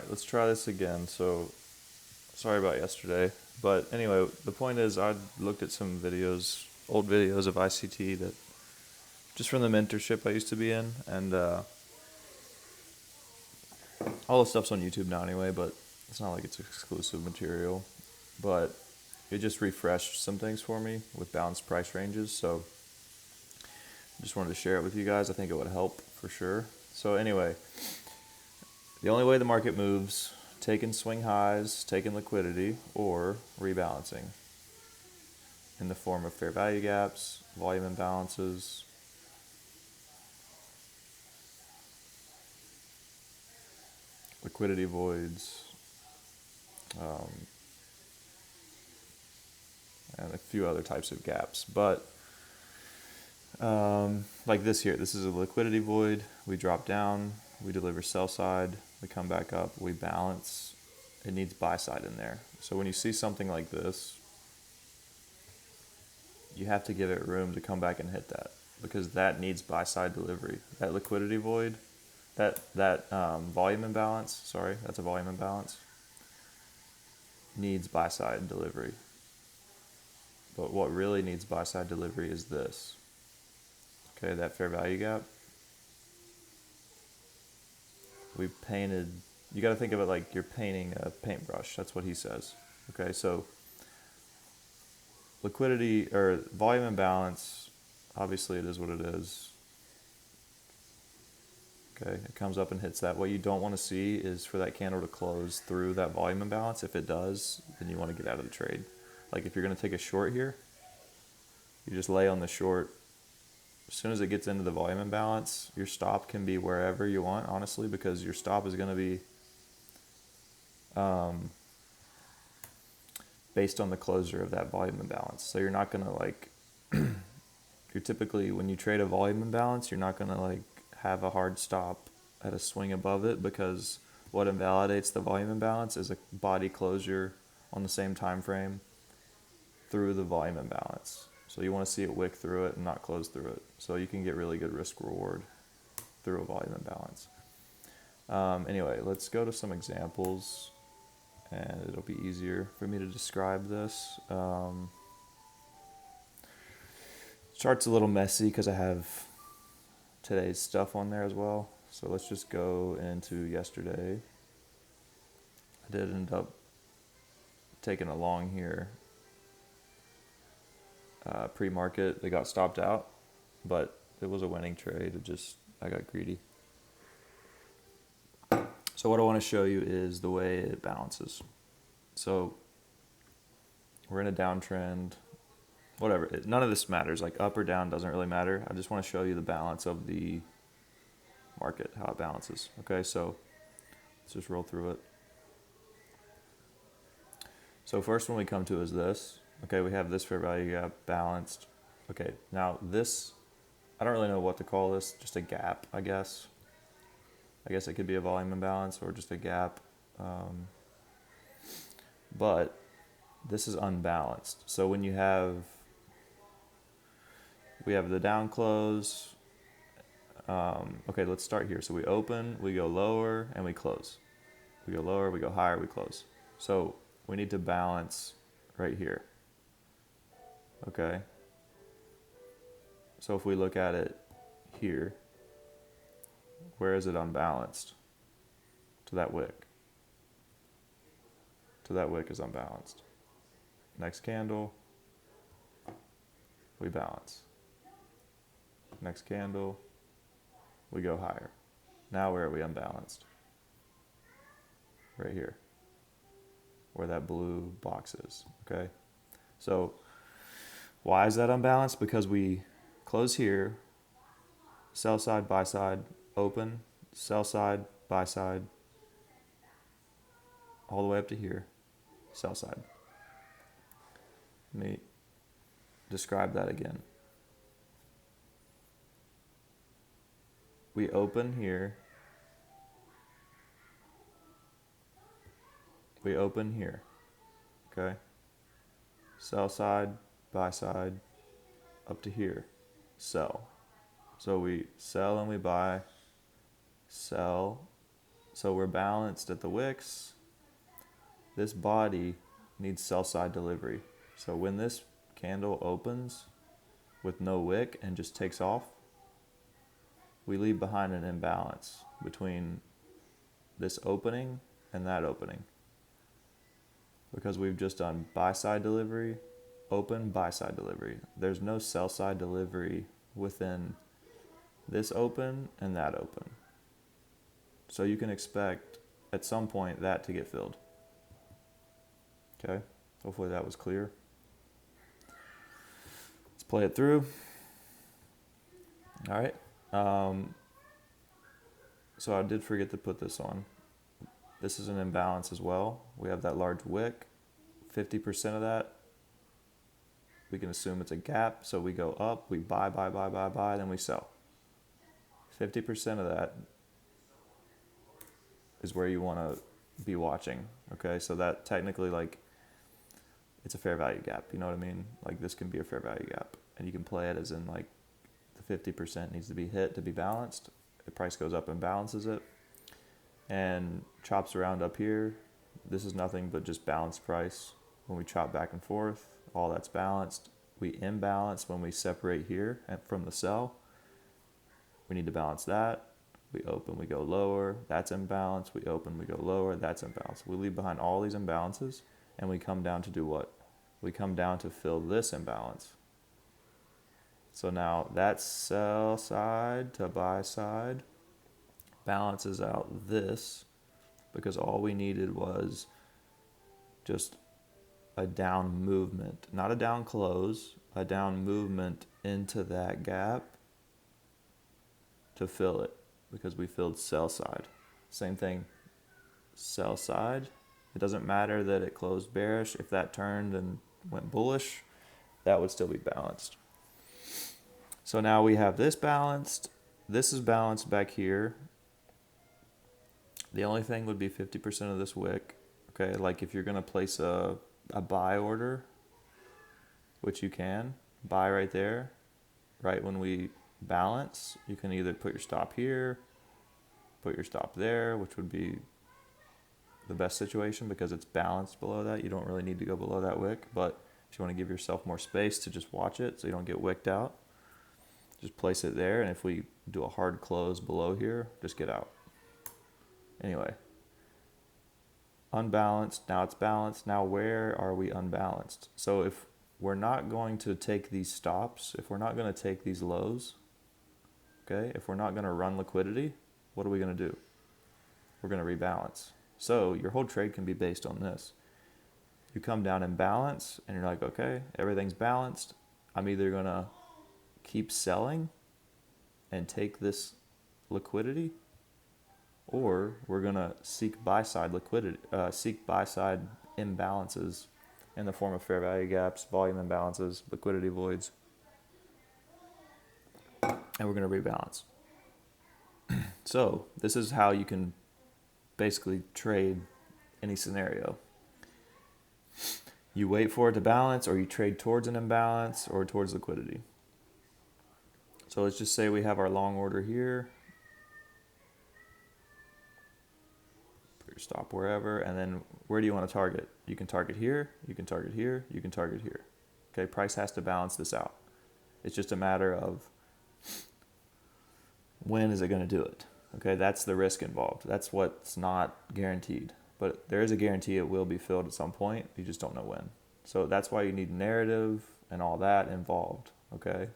let's try this again. So, sorry about yesterday. But anyway, the point is, I looked at some videos, old videos of ICT that just from the mentorship I used to be in, and all the stuff's on YouTube now anyway, but it's not like it's exclusive material. But it just refreshed some things for me with balanced price ranges, so just wanted to share it with you guys. I think it would help for sure. So anyway, the only way the market moves, taking swing highs, taking liquidity, or rebalancing in the form of fair value gaps, volume imbalances, liquidity voids, um, and a few other types of gaps. But like this here, this is a liquidity void. We drop down, we deliver sell side, we come back up, we balance. It needs buy side in there. So when you see something like this, you have to give it room to come back and hit that, because that needs buy side delivery. That liquidity void, that volume imbalance, sorry, that's a volume imbalance, needs buy side delivery. But what really needs buy side delivery is this. Okay, that fair value gap. We painted, you got to think of it like you're painting a paintbrush. That's what he says. Okay, so liquidity or volume imbalance, obviously it is what it is. Okay, it comes up and hits that. What you don't want to see is for that candle to close through that volume imbalance. If it does, then you want to get out of the trade. Like if you're going to take a short here, you just lay on the short. As soon as it gets into the volume imbalance, your stop can be wherever you want, honestly, because your stop is going to be based on the closure of that volume imbalance. So you're not going to like, you're typically, when you trade a volume imbalance, you're not going to like have a hard stop at a swing above it, because what invalidates the volume imbalance is a body closure on the same time frame through the volume imbalance. So you want to see it wick through it and not close through it. So you can get really good risk reward through a volume imbalance. Anyway, let's go to some examples and it'll be easier for me to describe this. Chart's a little messy because I have today's stuff on there as well. So let's just go into yesterday. I did end up taking a long here. Pre-market, they got stopped out, but it was a winning trade. I got greedy. So what I want to show you is the way it balances. So we're in a downtrend, whatever. None of this matters. Like up or down doesn't really matter. I just want to show you the balance of the market, how it balances. Okay, so let's just roll through it. So first one we come to is this. Okay, we have this fair value gap balanced. Okay, now this, I don't really know what to call this, just a gap, I guess. I guess it could be a volume imbalance or just a gap. But this is unbalanced. So when we have the down close. Okay, let's start here. So we open, we go lower, and we close. We go lower, we go higher, we close. So we need to balance right here. Okay. So if we look at it here, where is it unbalanced? To that wick. To that wick is unbalanced. Next candle, we balance. Next candle, we go higher. Now where are we unbalanced? Right here, where that blue box is, okay? So why is that unbalanced? Because we close here, sell side, buy side, open, sell side, buy side, all the way up to here, sell side. Let me describe that again. We open here, we open here, okay? Sell side, buy side, up to here, sell. So we sell and we buy, sell, So we're balanced at the wicks. This body needs sell side delivery. So when this candle opens with no wick and just takes off, we leave behind an imbalance between this opening and that opening, because we've just done buy side delivery, open, buy side delivery. There's no sell side delivery within this open and that open. So you can expect at some point that to get filled. Okay, hopefully that was clear. Let's play it through. All right. So I did forget to put this on. This is an imbalance as well. We have that large wick. 50% of that, we can assume it's a gap. So we go up, we buy, then we sell. 50% of that is where you want to be watching. Okay, so that technically, like, it's a fair value gap. You know what I mean? Like, this can be a fair value gap. And you can play it as in, like, the 50% needs to be hit to be balanced. The price goes up and balances it. And chops around up here. This is nothing but just balanced price. When we chop back and forth, all that's balanced. We imbalance when we separate here from the sell. We need to balance that. We open, we go lower. That's imbalance. We open, we go lower. That's imbalance. We leave behind all these imbalances, and we come down to do what? We come down to fill this imbalance. So now that sell side to buy side balances out this, because all we needed was just a down movement, not a down close, a down movement into that gap to fill it, because we filled sell side. Same thing, sell side. It doesn't matter that it closed bearish. If that turned and went bullish, that would still be balanced. So now we have this balanced. This is balanced back here. The only thing would be 50% of this wick. Okay, like if you're going to place a buy order, which you can, buy right there, right when we balance, you can either put your stop here, put your stop there, which would be the best situation because it's balanced below that. You don't really need to go below that wick, but if you want to give yourself more space to just watch it so you don't get wicked out, just place it there. And if we do a hard close below here, just get out. Anyway, unbalanced, now it's balanced. Now where are we unbalanced? So if we're not going to take these stops, if we're not going to take these lows, okay, if we're not going to run liquidity, what are we going to do? We're going to rebalance. So your whole trade can be based on this. You come down in balance and you're like, okay, everything's balanced. I'm either going to keep selling and take this liquidity, or we're going to seek buy-side liquidity, seek buy-side imbalances in the form of fair value gaps, volume imbalances, liquidity voids, and we're going to rebalance. So this is how you can basically trade any scenario. You wait for it to balance, or you trade towards an imbalance or towards liquidity. So let's just say we have our long order here. Put your stop wherever, and then where do you want to target? You can target here, you can target here, you can target here. Okay, price has to balance this out. It's just a matter of when is it going to do it. Okay, that's the risk involved. That's what's not guaranteed. But there is a guarantee it will be filled at some point. You just don't know when. So that's why you need narrative and all that involved. Okay,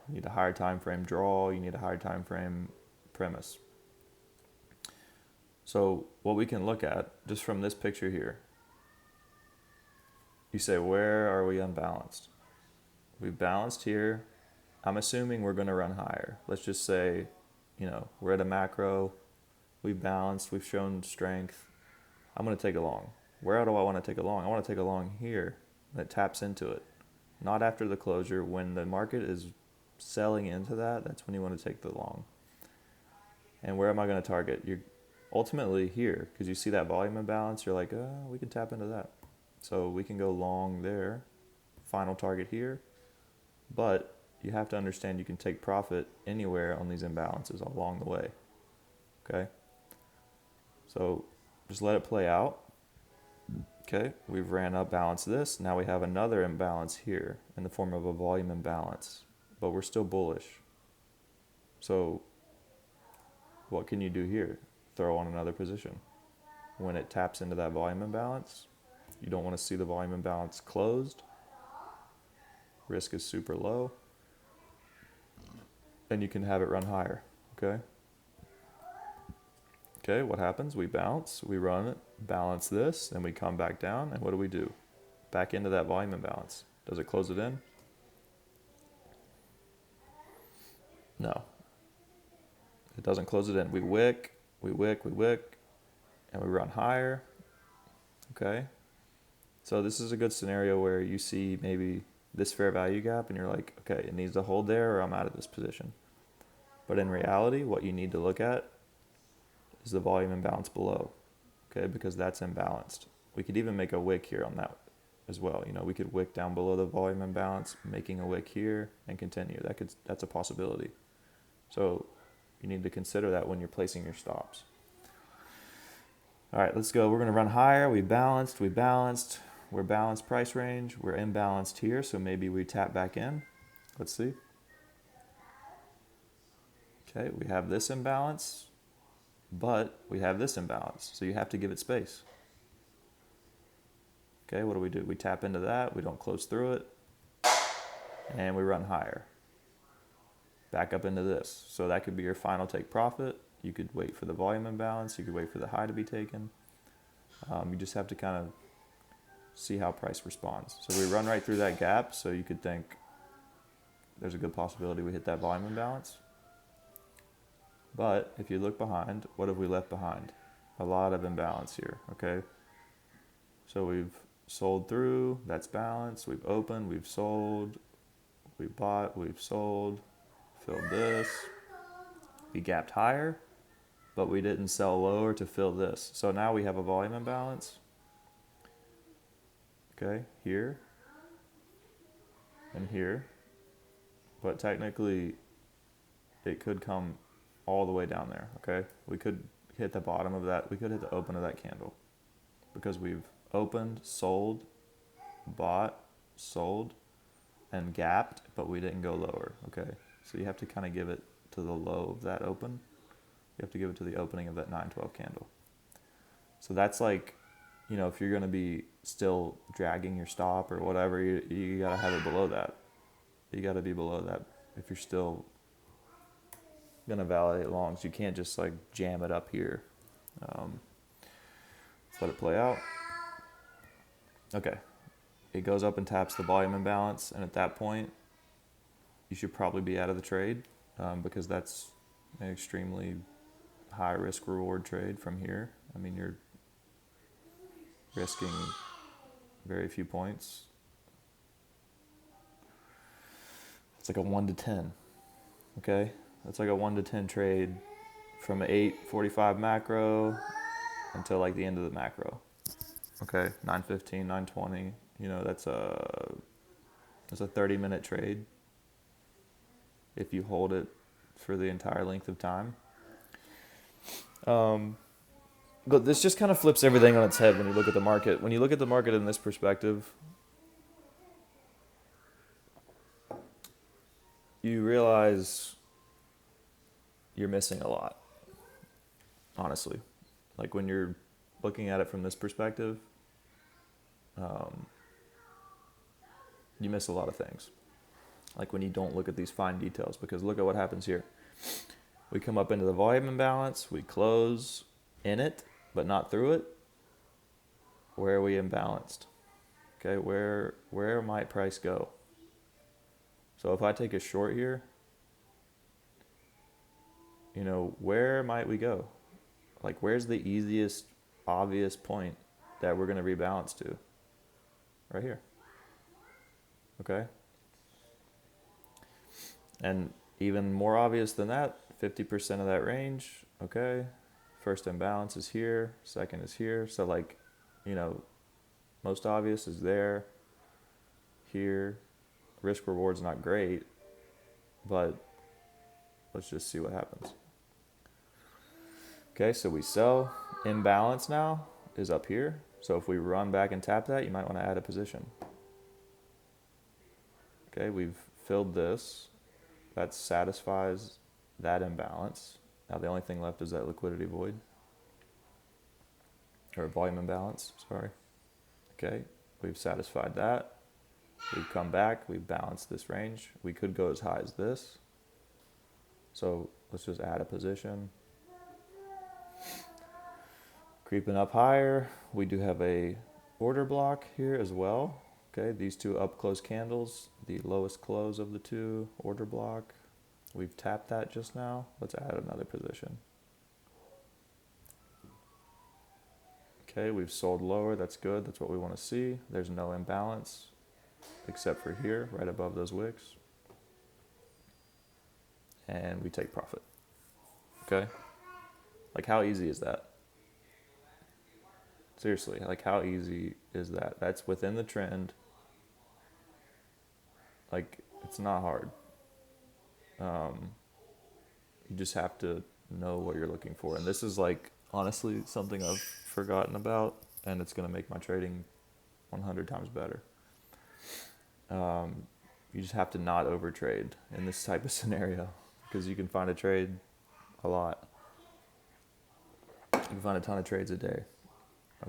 you need a higher time frame draw. You need a higher time frame premise. So what we can look at just from this picture here, you say, where are we unbalanced? We've balanced here. I'm assuming we're going to run higher. Let's just say, we're at a macro. We've balanced. We've shown strength. I'm going to take a long. Where do I want to take a long? I want to take a long here that taps into it. Not after the closure. When the market is selling into that, that's when you want to take the long. And where am I going to target? You're ultimately here, because you see that volume imbalance. You're like, we can tap into that. So we can go long there. Final target here. But you have to understand you can take profit anywhere on these imbalances along the way. Okay? So just let it play out. Okay, we've ran up, balanced this. Now we have another imbalance here in the form of a volume imbalance, but we're still bullish. So what can you do here? Throw on another position. When it taps into that volume imbalance, you don't want to see the volume imbalance closed. Risk is super low. And you can have it run higher, okay? Okay, what happens? We bounce, we run it, balance this, and we come back down, and what do? Back into that volume imbalance. Does it close it in? No. It doesn't close it in. We wick, we wick, we wick, and we run higher, okay? So this is a good scenario where you see maybe this fair value gap, and you're like, okay, it needs to hold there or I'm out of this position. But in reality, what you need to look at is the volume imbalance below, okay, because that's imbalanced. We could even make a wick here on that as well. You know, we could wick down below the volume imbalance, making a wick here and continue. That's a possibility. So you need to consider that when you're placing your stops. All right, let's go. We're going to run higher. We balanced. We're balanced price range. We're imbalanced here, so maybe we tap back in. Let's see. Okay, we have this imbalance, but we have this imbalance, so you have to give it space. Okay, what do? We tap into that, we don't close through it, and we run higher. Back up into this. So that could be your final take profit. You could wait for the volume imbalance, you could wait for the high to be taken. You just have to kind of see how price responds. So we run right through that gap, so you could think there's a good possibility we hit that volume imbalance. But if you look behind, what have we left behind? A lot of imbalance here, okay? So we've sold through, that's balanced, we've opened, we've sold, we bought, we've sold, filled this. We gapped higher, but we didn't sell lower to fill this. So now we have a volume imbalance, okay, here and here. But technically, it could come all the way down there, okay? We could hit the bottom of that, we could hit the open of that candle because we've opened, sold, bought, sold, and gapped, but we didn't go lower, okay? So you have to kind of give it to the low of that open. You have to give it to the opening of that 912 candle. So that's like, you know, if you're going to be still dragging your stop or whatever, you got to have it below that. You got to be below that if you're still going to validate longs. You can't just like jam it up here. Let's let it play out. Okay. It goes up and taps the volume imbalance, and at that point, you should probably be out of the trade because that's an extremely high risk reward trade from here. I mean, you're risking very few points. It's like a 1 to 10, okay? That's like a 1 to 10 trade from an 8:45 macro until like the end of the macro. Okay, 9:15, 9:20, you know, that's a 30-minute trade if you hold it for the entire length of time. But this just kind of flips everything on its head when you look at the market. When you look at the market in this perspective, you realize you're missing a lot, honestly. Like when you're looking at it from this perspective, you miss a lot of things. Like when you don't look at these fine details, because look at what happens here. We come up into the volume imbalance, we close in it, but not through it. Where are we imbalanced? Okay, where might price go? So if I take a short here, you know, where might we go? Like where's the easiest, obvious point that we're going to rebalance to? Right here. Okay? And even more obvious than that, 50% of that range, okay? First imbalance is here, second is here. So like, you know, most obvious is there, here. Risk reward's not great, but let's just see what happens. Okay, so we sell, imbalance now is up here. So if we run back and tap that, you might want to add a position. Okay, we've filled this. That satisfies that imbalance. Now the only thing left is that liquidity void. Or volume imbalance, sorry. Okay, we've satisfied that. We've come back, we've balanced this range. We could go as high as this. So let's just add a position. Creeping up higher, we do have a order block here as well. Okay, these two up close candles, the lowest close of the two, order block. We've tapped that just now. Let's add another position. Okay, we've sold lower, that's good, that's what we want to see. There's no imbalance, except for here, right above those wicks. And we take profit, okay? Like, how easy is that? Seriously, like, how easy is that? That's within the trend. Like, it's not hard. You just have to know what you're looking for. And this is, like, honestly something I've forgotten about, and it's going to make my trading 100 times better. You just have to not overtrade in this type of scenario, because you can find a trade a lot. You can find a ton of trades a day,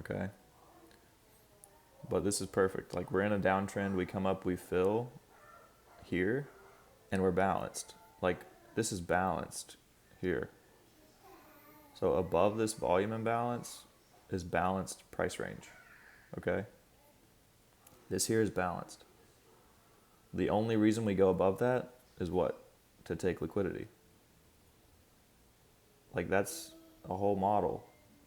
okay? But this is perfect. Like, we're in a downtrend, we come up, we fill here, and we're balanced. Like, this is balanced here. So above this volume imbalance is balanced price range, okay? This here is balanced. The only reason we go above that is what? To take liquidity. Like, that's a whole model.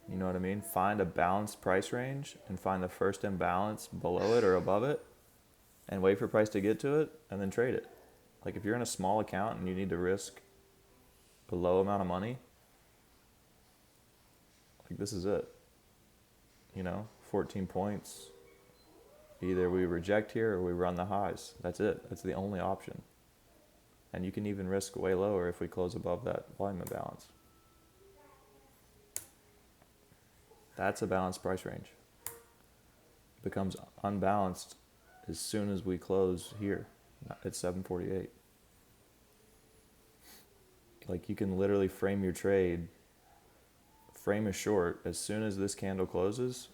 You know what I mean? Find a balanced price range and find the first imbalance below it or above it and wait for price to get to it and then trade it. Like, if you're in a small account and you need to risk a low amount of money, like, this is it. You know, 14 points. Either we reject here or we run the highs. That's it. That's the only option. And you can even risk way lower if we close above that volume imbalance. That's a balanced price range. It becomes unbalanced as soon as we close here at 748. Like, you can literally frame your trade, frame a short as soon as this candle closes.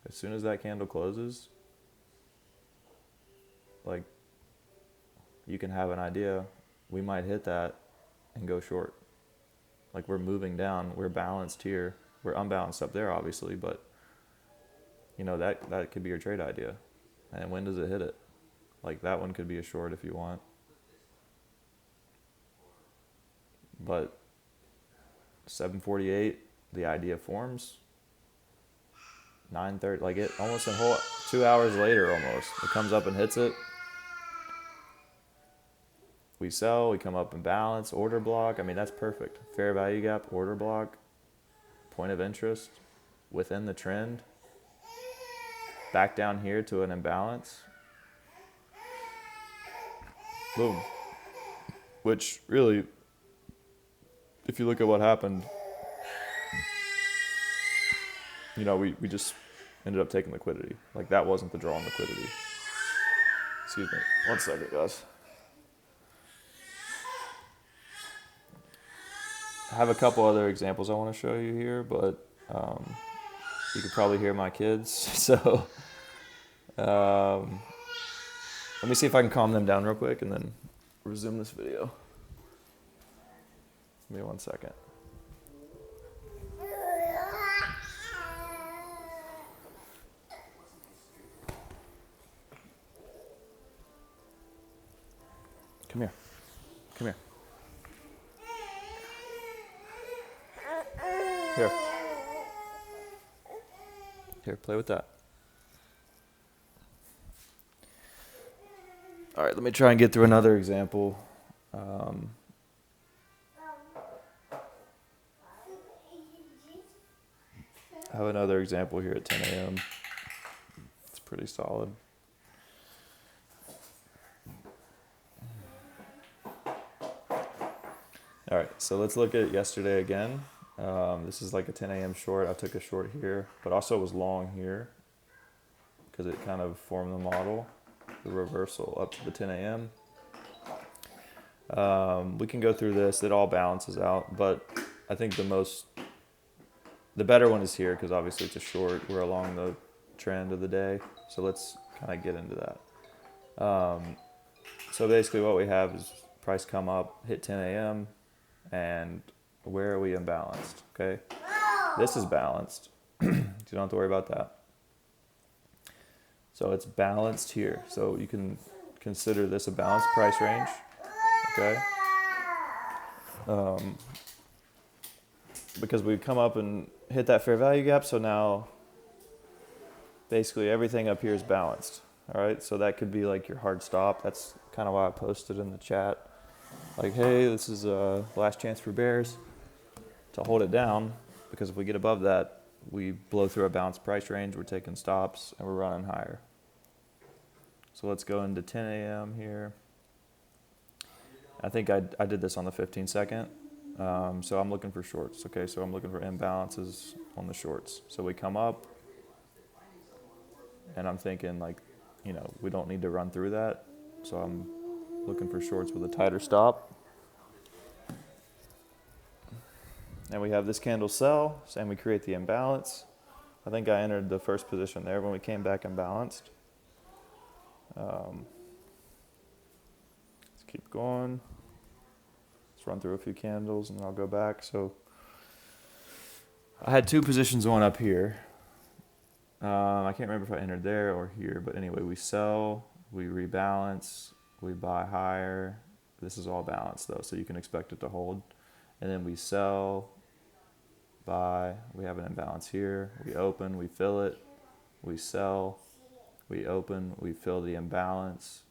As soon as that candle closes, like, you can have an idea, we might hit that and go short. Like, we're moving down, we're balanced here. We're unbalanced up there, obviously, but, you know, that could be your trade idea. And when does it hit it? Like, that one could be a short if you want. But 748, the idea forms. 9:30, like, it almost a whole 2 hours later almost. It comes up and hits it. We sell, we come up in balance, order block. I mean, that's perfect. Fair value gap, order block, point of interest within the trend. Back down here to an imbalance. Boom. Which really, if you look at what happened, you know, we just ended up taking liquidity. Like, that wasn't the draw on liquidity. Excuse me. 1 second, guys. I have a couple other examples I want to show you here, but you could probably hear my kids. So let me see if I can calm them down real quick and then resume this video. Give me 1 second. Come here. Come here. Here. Here, play with that. All right, let me try and get through another example. I have another example here at 10 a.m. It's pretty solid. All right, so let's look at yesterday again. This is like a 10 a.m. short. I took a short here, but also was long here because it kind of formed the model, the reversal up to the 10 a.m. We can go through this. It all balances out, but I think the better one is here because obviously it's a short. We're along the trend of the day, so let's kind of get into that. So basically what we have is price come up, hit 10 a.m., and where are we imbalanced, okay? This is balanced. You don't have to worry about that. So it's balanced here. So you can consider this a balanced price range, okay? Because we've come up and hit that fair value gap, so now basically everything up here is balanced, all right? So that could be like your hard stop. That's kind of why I posted in the chat. Like, hey, this is a last chance for bears to hold it down, because if we get above that, we blow through a balanced price range, we're taking stops, and we're running higher. So let's go into 10 a.m. here. I think I did this on the 15 second. So I'm looking for shorts. Okay, so I'm looking for imbalances on the shorts. So we come up, and I'm thinking like, we don't need to run through that. So I'm looking for shorts with a tighter stop. And we have this candle sell, and we create the imbalance. I think I entered the first position there when we came back imbalanced. Let's keep going. Let's run through a few candles and I'll go back. So I had two positions going up here. I can't remember if I entered there or here, but anyway, we sell, we rebalance, we buy higher. This is all balanced though, so you can expect it to hold. And then we sell, buy, we have an imbalance here. We open, we fill it, we sell, we open, we fill the imbalance.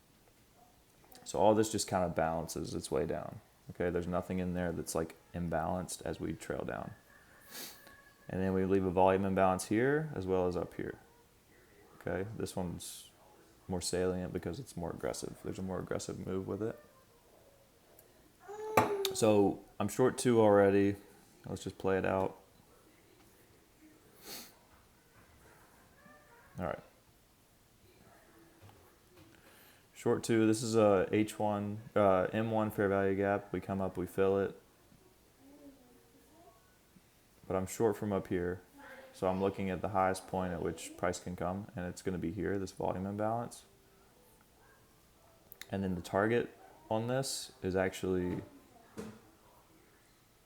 So all this just kind of balances its way down. Okay, there's nothing in there that's like imbalanced as we trail down. And then we leave a volume imbalance here as well as up here. Okay, this one's more salient because it's more aggressive. There's a more aggressive move with it. So I'm short 2 already. Let's just play it out. All right. Short 2, this is a H1, M1 fair value gap. We come up, we fill it. But I'm short from up here. So I'm looking at the highest point at which price can come, and it's going to be here, this volume imbalance. And then the target on this is actually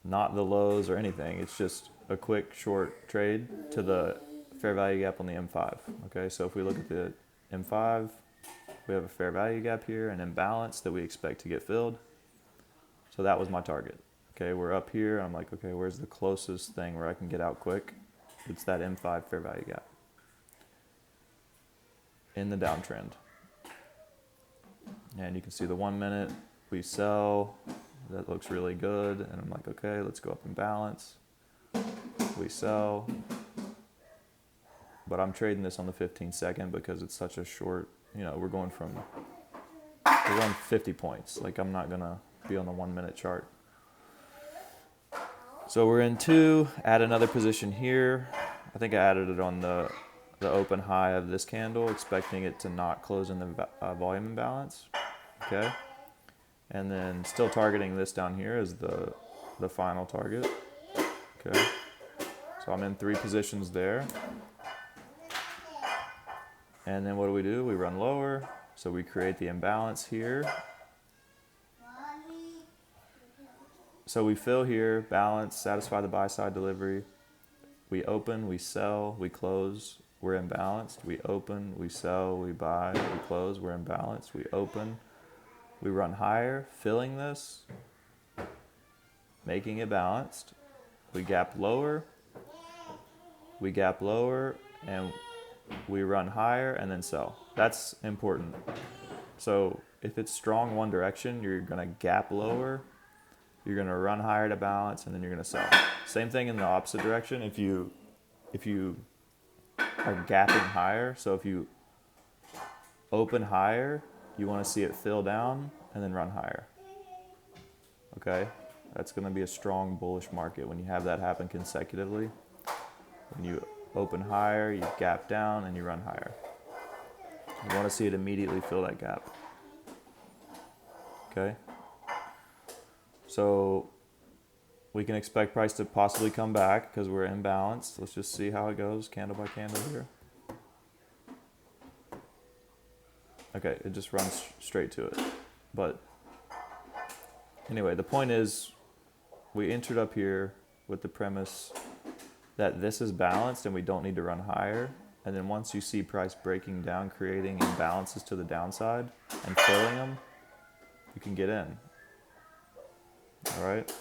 not the lows or anything. It's just a quick short trade to the fair value gap on the M5. Okay, so if we look at the M5, we have a fair value gap here, an imbalance that we expect to get filled. So that was my target. Okay, we're up here. I'm like, okay, where's the closest thing where I can get out quick? It's that M5 fair value gap in the downtrend. And you can see the 1 minute, we sell. That looks really good. And I'm like, okay, let's go up and balance. We sell. But I'm trading this on the 15 second because it's such a short, we're going 50 points. Like, I'm not going to be on the 1 minute chart. So we're in 2, add another position here. I think I added it on the open high of this candle, expecting it to not close in the volume imbalance. Okay. And then still targeting this down here as the final target. Okay. So I'm in 3 positions there. And then what do? We run lower. So we create the imbalance here. So we fill here, balance, satisfy the buy side delivery. We open, we sell, we close, we're imbalanced. We open, we sell, we buy, we close, we're imbalanced. We open, we run higher, filling this, making it balanced. We gap lower, and we run higher and then sell. That's important. So if it's strong one direction, you're gonna gap lower, you're gonna run higher to balance, and then you're gonna sell. Same thing in the opposite direction. If you are gapping higher, so if you open higher, you wanna see it fill down and then run higher. Okay? That's going to be a strong bullish market when you have that happen consecutively. When you open higher, you gap down, and you run higher. You want to see it immediately fill that gap. Okay? So we can expect price to possibly come back because we're imbalanced. Let's just see how it goes candle by candle here. Okay, it just runs straight to it. But anyway, the point is we entered up here with the premise that this is balanced and we don't need to run higher. And then once you see price breaking down, creating imbalances to the downside and filling them, you can get in. All right,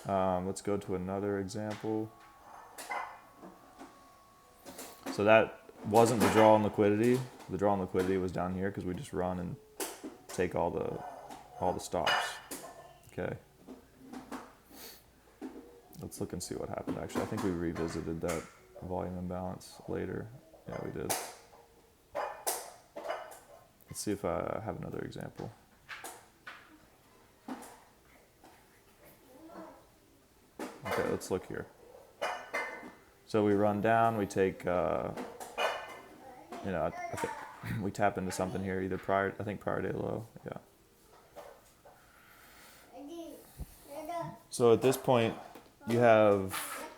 let's go to another example. So that wasn't the draw on liquidity. The draw on liquidity was down here because we just run and take all the stops. Okay. Let's look and see what happened. Actually, I think we revisited that volume imbalance later. Yeah, we did. Let's see if I have another example. Okay, let's look here. So we run down, we take, I think we tap into something here, either prior day low, yeah. So at this point, you have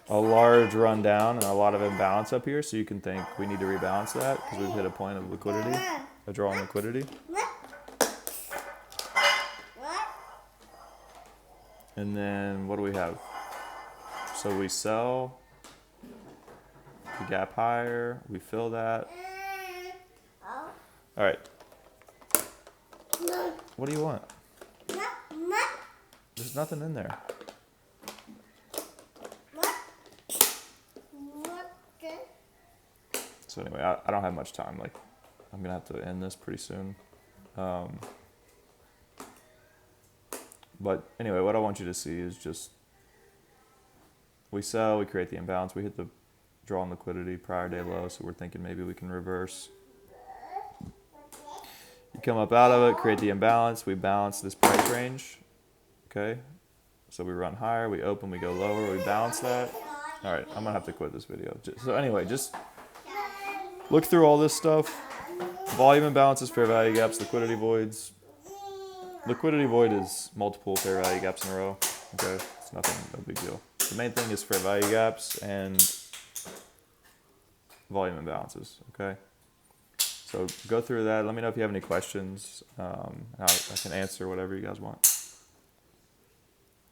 a large run down and a lot of imbalance up here, so you can think we need to rebalance that because we've hit a point of liquidity, a draw on liquidity. And then what do we have? So we sell, we gap higher, we fill that. All right. What do you want? There's nothing in there. So anyway, I don't have much time. Like, I'm gonna have to end this pretty soon. But anyway, what I want you to see is just we sell, we create the imbalance, we hit the draw on liquidity prior day low, so we're thinking maybe we can reverse. You come up out of it, create the imbalance, we balance this price range. Okay, so we run higher, we open, we go lower, we balance that. All right, I'm gonna have to quit this video. So anyway, just look through all this stuff. Volume imbalances, fair value gaps, liquidity voids. Liquidity void is multiple fair value gaps in a row. Okay, it's nothing, no big deal. The main thing is fair value gaps and volume imbalances. Okay, so go through that. Let me know if you have any questions. I can answer whatever you guys want.